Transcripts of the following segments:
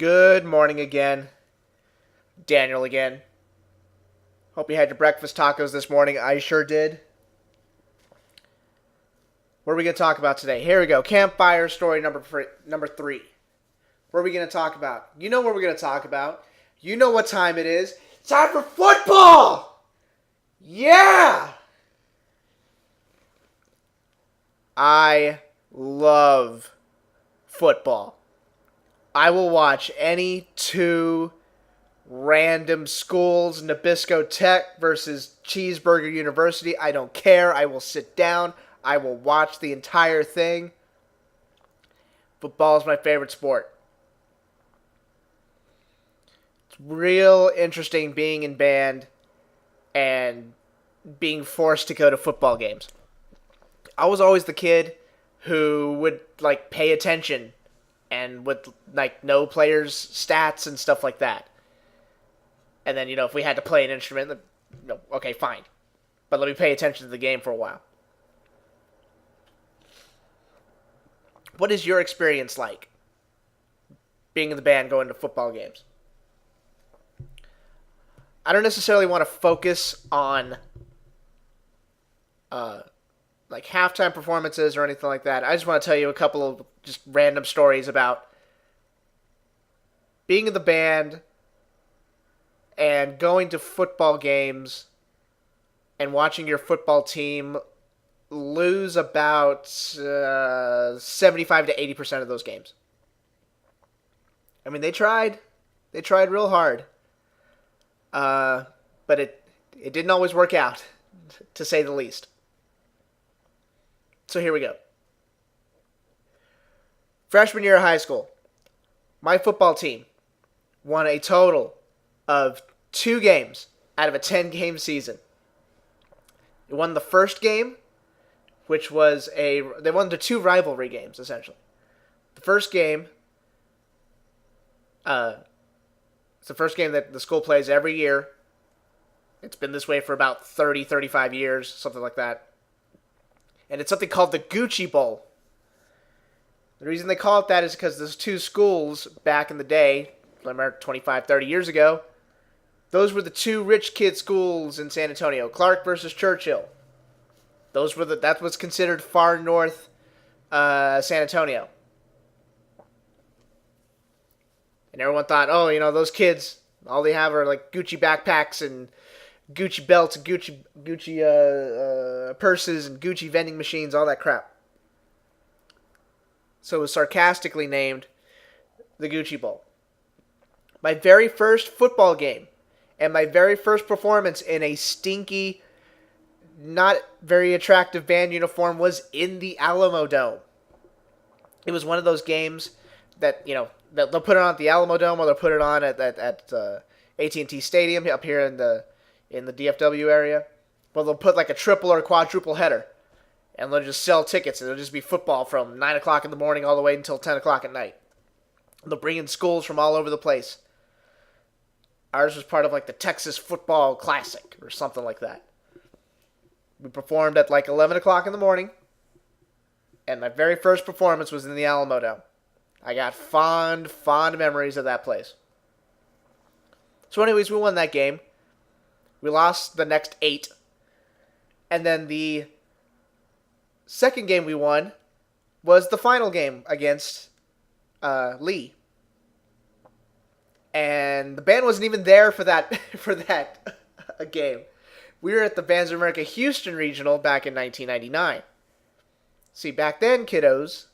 Good morning again. Daniel again. Hope you had your breakfast tacos this morning. I sure did. What are we going to talk about today? Here we go. Campfire story number 3. What are we going to talk about? You know what we're going to talk about. You know what time it is. It's time for football! Yeah! I love football. I will watch any two random schools, Nabisco Tech versus Cheeseburger University. I don't care. I will sit down. I will watch the entire thing. Football is my favorite sport. It's real interesting being in band and being forced to go to football games. I was always the kid who would pay attention and would know players' stats and stuff like that. And then, if we had to play an instrument, okay, fine. But let me pay attention to the game for a while. What is your experience like being in the band going to football games? I don't necessarily want to focus on halftime performances or anything like that. I just want to tell you a couple of just random stories about being in the band and going to football games and watching your football team lose about 75 to 80% of those games. I mean, they tried. They tried real hard. But it didn't always work out, to say the least. So here we go. Freshman year of high school, my football team won a total of 2 games out of a 10-game season. It won the first game, which was they won the 2 rivalry games, essentially. The first game, it's the first game that the school plays every year. It's been this way for about 30, 35 years, something like that. And it's something called the Gucci Bowl. The reason they call it that is because those 2 schools back in the day, remember 25, 30 years ago, those were the 2 rich kid schools in San Antonio, Clark versus Churchill. That was considered far north San Antonio. And everyone thought, those kids, all they have are Gucci backpacks and Gucci belts, and Gucci purses, and Gucci vending machines, all that crap. So it was sarcastically named the Gucci Bowl. My very first football game and my very first performance in a stinky, not very attractive band uniform was in the Alamo Dome. It was one of those games that, they'll put it on at the Alamo Dome or they'll put it on at AT&T Stadium up here in the DFW area. Well, they'll put a triple or quadruple header. And they'll just sell tickets. And it'll just be football from 9 o'clock in the morning all the way until 10 o'clock at night. They'll bring in schools from all over the place. Ours was part of the Texas Football Classic or something like that. We performed at 11 o'clock in the morning. And my very first performance was in the Alamo Dome. I got fond memories of that place. So anyways, we won that game. We lost the next 8. And then the second game we won was the final game against Lee. And the band wasn't even there for that game. We were at the Bands of America Houston Regional back in 1999. See, back then, kiddos,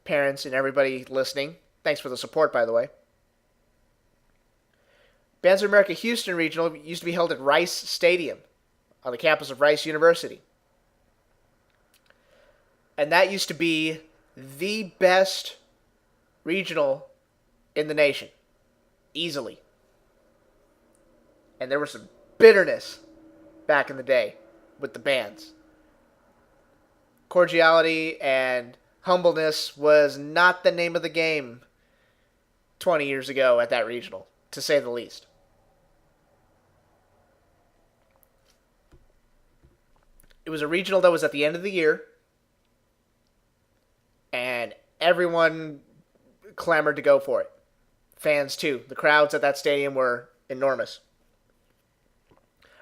parents, and everybody listening, thanks for the support, by the way. Bands of America Houston Regional used to be held at Rice Stadium on the campus of Rice University. And that used to be the best regional in the nation. Easily. And there was some bitterness back in the day with the bands. Cordiality and humbleness was not the name of the game 20 years ago at that regional, to say the least. It was a regional that was at the end of the year, and everyone clamored to go for it. fans too. The crowds at that stadium were enormous.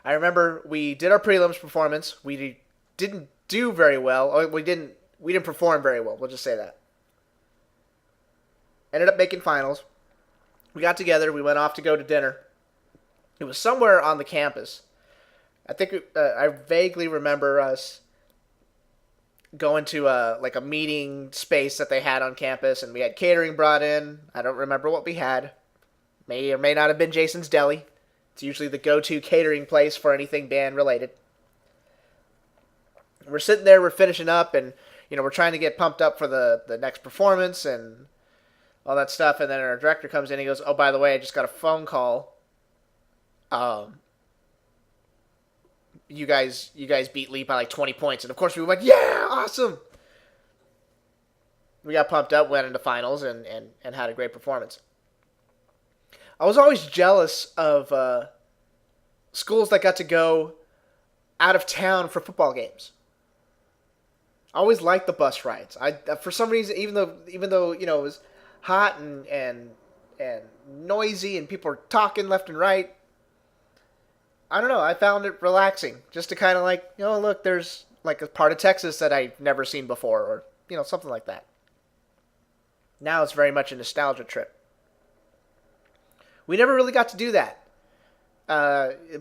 I remember we did our prelims performance. We didn't do very well. We didn't perform very well. We'll just say that. Ended up making finals. We got together. We went off to go to dinner. It was somewhere on the campus. I think I vaguely remember us going to a meeting space that they had on campus, and we had catering brought in. I don't remember what we had. May or may not have been Jason's Deli. It's usually the go-to catering place for anything band related. We're sitting there, we're finishing up, and we're trying to get pumped up for the next performance and all that stuff. And then our director comes in, he goes, "Oh, by the way, I just got a phone call. You guys beat Lee by like 20 points." And of course we went, "Yeah, awesome!" We got pumped up, went into finals, and had a great performance. I was always jealous of schools that got to go out of town for football games. I always liked the bus rides. For some reason, even though it was hot and noisy and people were talking left and right, I don't know. I found it relaxing just to kind of look, there's like a part of Texas that I've never seen before, or something like that. Now it's very much a nostalgia trip. We never really got to do that.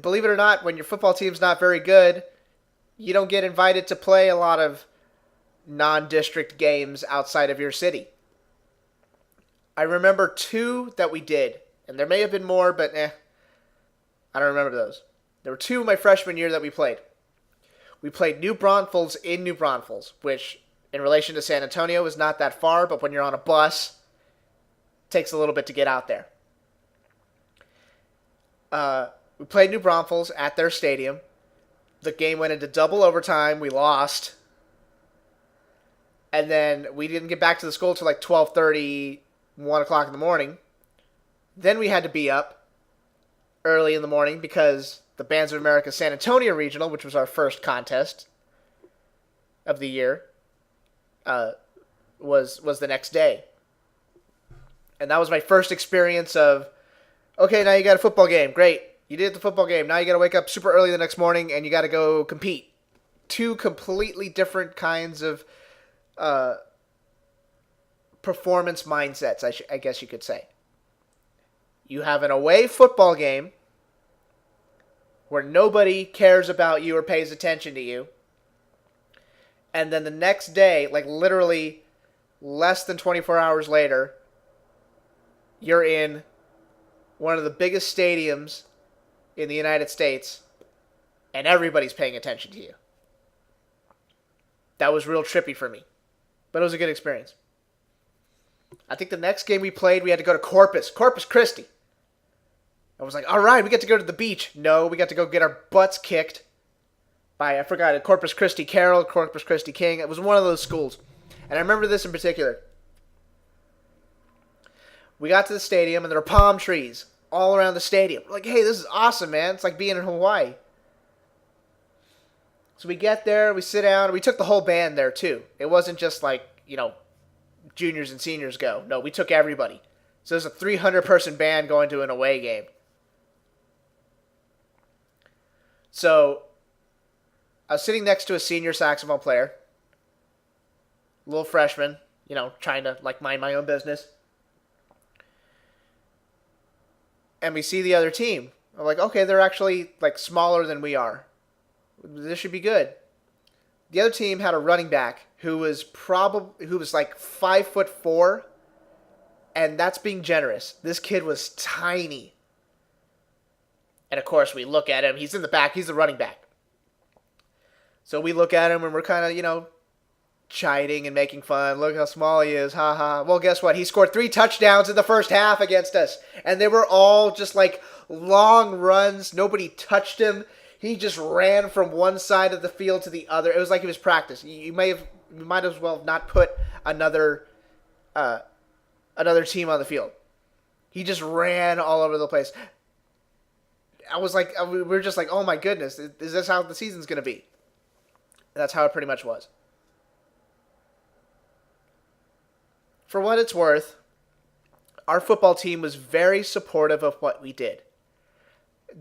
Believe it or not, when your football team's not very good, you don't get invited to play a lot of non-district games outside of your city. I remember 2 that we did, and there may have been more, but I don't remember those. There were 2 my freshman year that we played. We played New Braunfels in New Braunfels, which in relation to San Antonio is not that far, but when you're on a bus, it takes a little bit to get out there. We played New Braunfels at their stadium. The game went into double overtime. We lost. And then we didn't get back to the school till like 12:30, 1 o'clock in the morning. Then we had to be up early in the morning because the Bands of America San Antonio Regional, which was our first contest of the year, was the next day. And that was my first experience of, okay, now you got a football game. Great. You did the football game. Now you got to wake up super early the next morning and you got to go compete. 2 completely different kinds of performance mindsets, I guess you could say. You have an away football game where nobody cares about you or pays attention to you. And then the next day, like literally less than 24 hours later, you're in one of the biggest stadiums in the United States, and everybody's paying attention to you. That was real trippy for me, but it was a good experience. I think the next game we played, we had to go to Corpus Christi. I was like, all right, we get to go to the beach. No, we got to go get our butts kicked by, I forgot, Corpus Christi Carroll, Corpus Christi King. It was one of those schools. And I remember this in particular. We got to the stadium, and there were palm trees all around the stadium. We're like, hey, this is awesome, man. It's like being in Hawaii. So we get there, we sit down. We took the whole band there, too. It wasn't just like, juniors and seniors go. No, we took everybody. So there's a 300-person band going to an away game. So I was sitting next to a senior saxophone player, little freshman, trying to mind my own business. And we see the other team. I'm like, okay, they're actually smaller than we are. This should be good. The other team had a running back who was like 5'4", and that's being generous. This kid was tiny. And of course, we look at him. He's in the back. He's the running back. So we look at him and we're kind of, chiding and making fun. Look how small he is. Ha ha. Well, guess what? He scored 3 touchdowns in the first half against us. And they were all just long runs. Nobody touched him. He just ran from one side of the field to the other. It was like he was practice. You might as well not put another team on the field. He just ran all over the place. We were just like, oh my goodness, is this how the season's going to be? And that's how it pretty much was. For what it's worth, our football team was very supportive of what we did.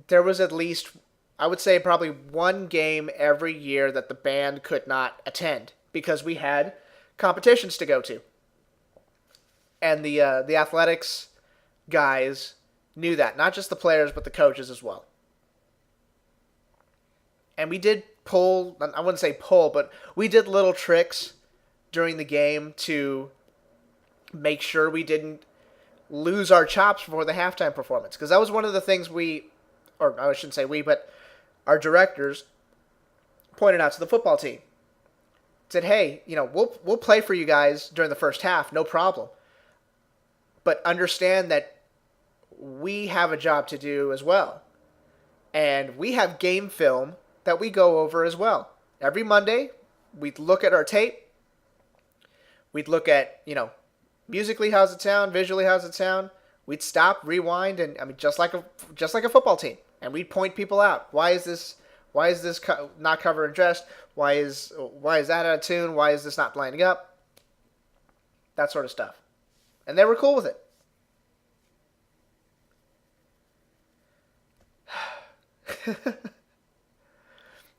There was at least, I would say, probably one game every year that the band could not attend because we had competitions to go to. And the athletics guys knew that, not just the players, but the coaches as well. And we did pull, I wouldn't say pull, but we did little tricks during the game to make sure we didn't lose our chops before the halftime performance. Because that was one of the things or I shouldn't say we, but our directors pointed out to the football team. Said, hey, we'll play for you guys during the first half, no problem. But understand that we have a job to do as well. And we have game film that we go over as well. Every Monday, we'd look at our tape. We'd look at, musically how's it sound, visually how's it sound. We'd stop, rewind, and just like a football team. And we'd point people out. Why is this not cover and dressed? Why is that out of tune? Why is this not lining up? That sort of stuff. And they were cool with it.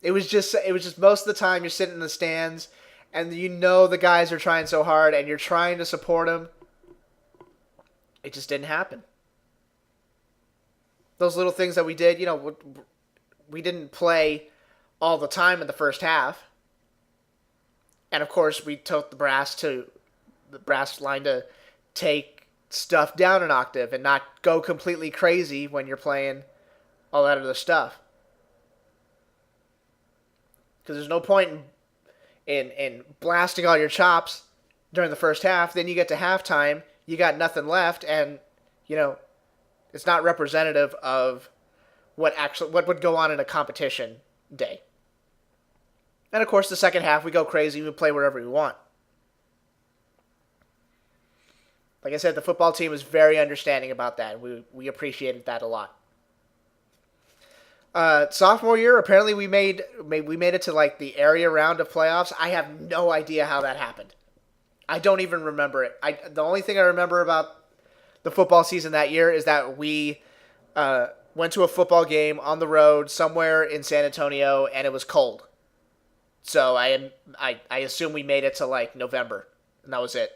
It was just most of the time you're sitting in the stands and the guys are trying so hard and you're trying to support them. It just didn't happen. Those little things that we did, we didn't play all the time in the first half. And of course, we told the brass line to take stuff down an octave and not go completely crazy when you're playing all that other stuff. Because there's no point in blasting all your chops during the first half. Then you get to halftime, you got nothing left, and it's not representative of what would go on in a competition day. And of course, the second half we go crazy, we play wherever we want. Like I said, the football team was very understanding about that. We appreciated that a lot. Sophomore year, apparently we made it to like the area round of playoffs. I have no idea how that happened. I don't even remember it. The only thing I remember about the football season that year is that we went to a football game on the road somewhere in San Antonio, and it was cold. So I assume we made it to like November, and that was it.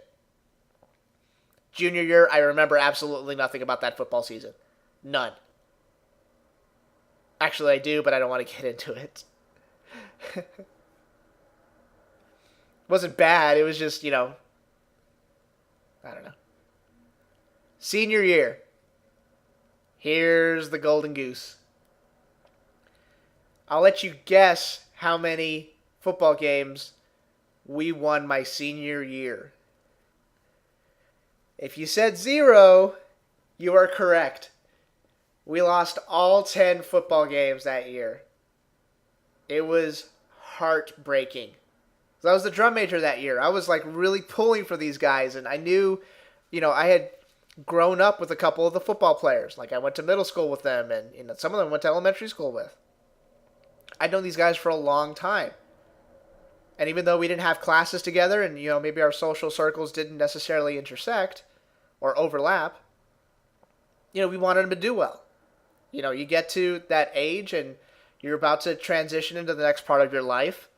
Junior year, I remember absolutely nothing about that football season. None. Actually, I do, but I don't want to get into it. It wasn't bad. It was just, I don't know. Senior year. Here's the golden goose. I'll let you guess how many football games we won my senior year. If you said 0, you are correct. We lost all 10 football games that year. It was heartbreaking. I was the drum major that year. I was like really pulling for these guys, and I knew, I had grown up with a couple of the football players. Like I went to middle school with them, and some of them went to elementary school with. I'd known these guys for a long time. And even though we didn't have classes together and, maybe our social circles didn't necessarily intersect or overlap, we wanted them to do well. You get to that age and you're about to transition into the next part of your life.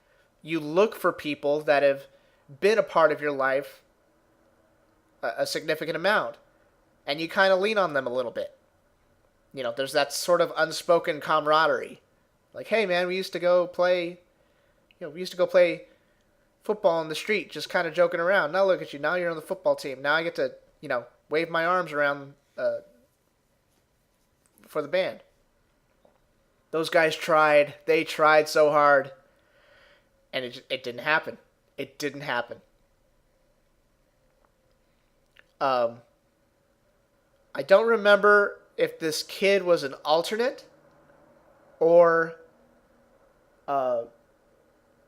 You look for people that have been a part of your life a significant amount. And you kind of lean on them a little bit. There's that sort of unspoken camaraderie. Like, hey, man, we used to go play football in the street, just kind of joking around. Now look at you. Now you're on the football team. Now I get to, wave my arms around for the band. Those guys tried. They tried so hard. And it didn't happen. It didn't happen. I don't remember if this kid was an alternate or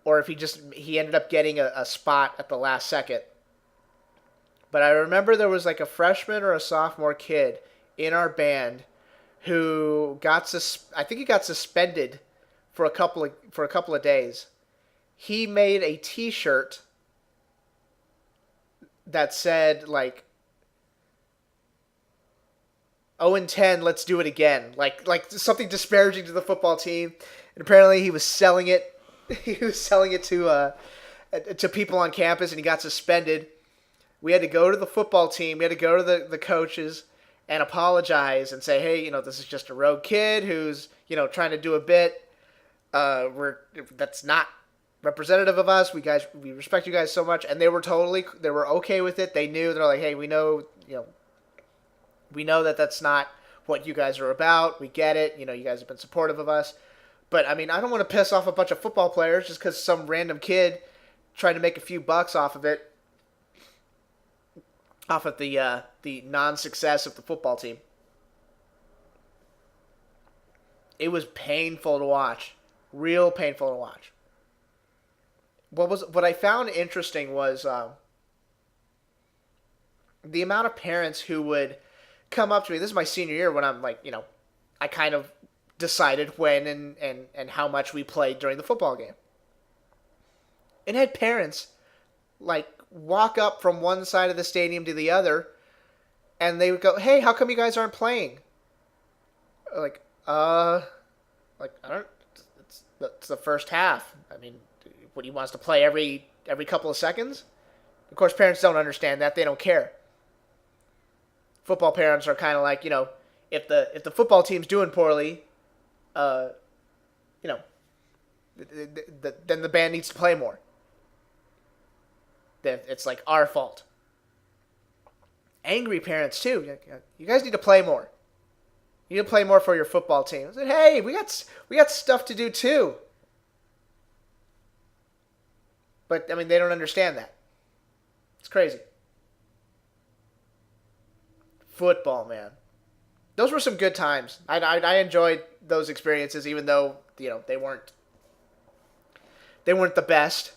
if he ended up getting a spot at the last second. But I remember there was like a freshman or a sophomore kid in our band who I think he got suspended for a couple of days. He made a T-shirt that said like 0-10, let's do it again. Like something disparaging to the football team. And apparently he was selling it. He was selling it to people on campus, and he got suspended. We had to go to the football team. We had to go to the coaches and apologize and say, hey, this is just a rogue kid who's, trying to do a bit. That's not representative of us. We respect you guys so much. And they were okay with it. They knew. They're like, hey, we know that that's not what you guys are about. We get it. You guys have been supportive of us. But, I don't want to piss off a bunch of football players just because some random kid tried to make a few bucks off of it. Off of the non-success of the football team. It was painful to watch. Real painful to watch. What I found interesting was the amount of parents who would come up to me. This is my senior year when I'm like, I kind of decided when and how much we played during the football game. And had parents like walk up from one side of the stadium to the other, and they would go, "Hey, how come you guys aren't playing?" Like, I don't. It's the first half. What do you want us to play every couple of seconds? Of course, parents don't understand that. They don't care. Football parents are kind of like, if the football team's doing poorly, then the band needs to play more. Then it's like our fault. Angry parents too. You guys need to play more. You need to play more for your football team. I said, hey, we got stuff to do too. But they don't understand that. It's crazy. Football, man. Those were some good times. I enjoyed those experiences, even though they weren't the best.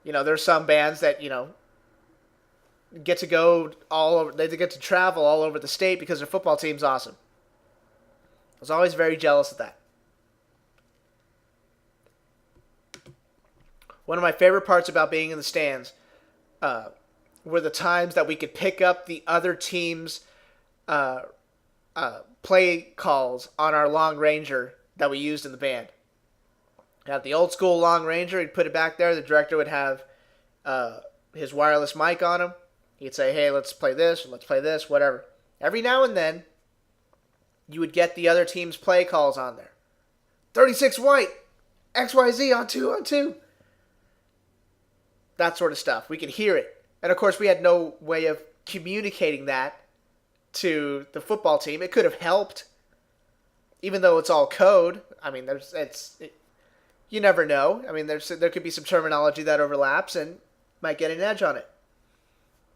There's some bands that get to go all over. They get to travel all over the state because their football team's awesome. I was always very jealous of that. One of my favorite parts about being in the stands were the times that we could pick up the other team's play calls on our Long Ranger that we used in the band. Had the old school Long Ranger, he'd put it back there. The director would have his wireless mic on him. He'd say, hey, let's play this, or let's play this, whatever. Every now and then, you would get the other team's play calls on there. 36 white, XYZ on 2. That sort of stuff. We could hear it. And of course, we had no way of communicating that to the football team. It could have helped, even though it's all code. You never know. There could be some terminology that overlaps and might get an edge on it.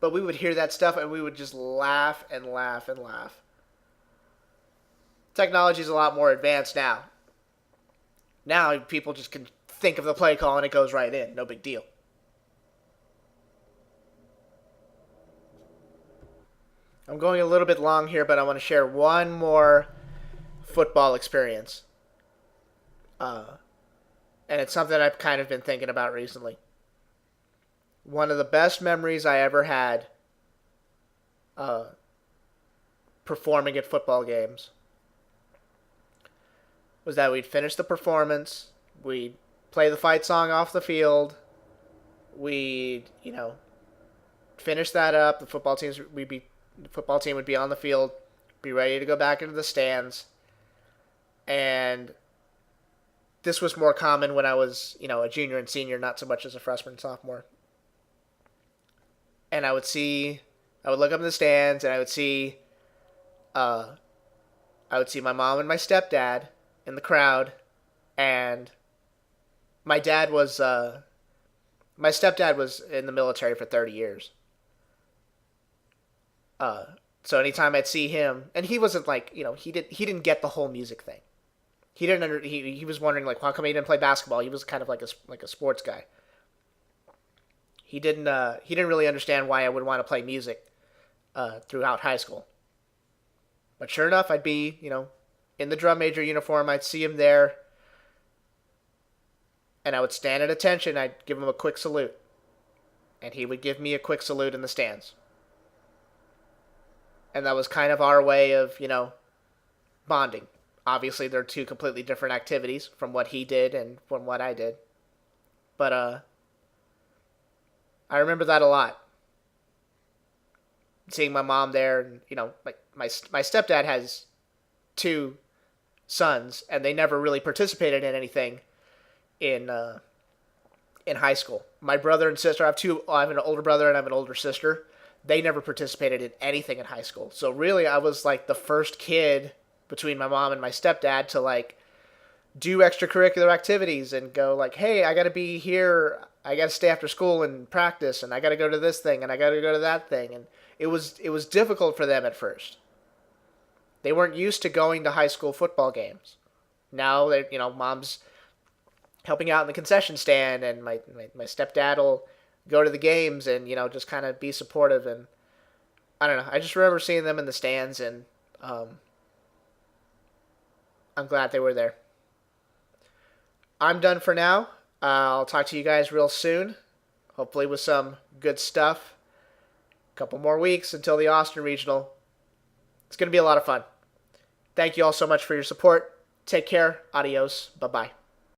But we would hear that stuff and we would just laugh and laugh and laugh. Technology is a lot more advanced now. Now people just can think of the play call and it goes right in. No big deal. I'm going a little bit long here, but I want to share one more football experience. And it's something I've kind of been thinking about recently. One of the best memories I ever had performing at football games was that we'd finish the performance, we'd play the fight song off the field, we'd, finish that up, the football team would be on the field, be ready to go back into the stands, and this was more common when I was, a junior and senior, not so much as a freshman and sophomore. And I would look up in the stands, and I would see my mom and my stepdad in the crowd, and my stepdad was in the military for 30 years. So anytime I'd see him, and he wasn't like, he didn't get the whole music thing. He was wondering like, how come he didn't play basketball? He was kind of like a sports guy. He didn't really understand why I would want to play music throughout high school. But sure enough, I'd be, in the drum major uniform. I'd see him there, and I would stand at attention. I'd give him a quick salute, and he would give me a quick salute in the stands. And that was kind of our way of, bonding. Obviously, they're two completely different activities from what he did and from what I did. But I remember that a lot. Seeing my mom there, and like my stepdad has two sons, and they never really participated in anything in in high school. My brother and sister, I have an older brother and I have an older sister. They never participated in anything in high school. So really, I was like the first kid between my mom and my stepdad to like do extracurricular activities and go like, hey, I got to be here. I got to stay after school and practice, and I got to go to this thing, and I got to go to that thing. And it was difficult for them at first. They weren't used to going to high school football games. Now they, mom's helping out in the concession stand, and my stepdad will go to the games and just kind of be supportive. And I don't know. I just remember seeing them in the stands, and I'm glad they were there. I'm done for now. I'll talk to you guys real soon, hopefully with some good stuff. A couple more weeks until the Austin Regional. It's going to be a lot of fun. Thank you all so much for your support. Take care. Adios. Bye-bye.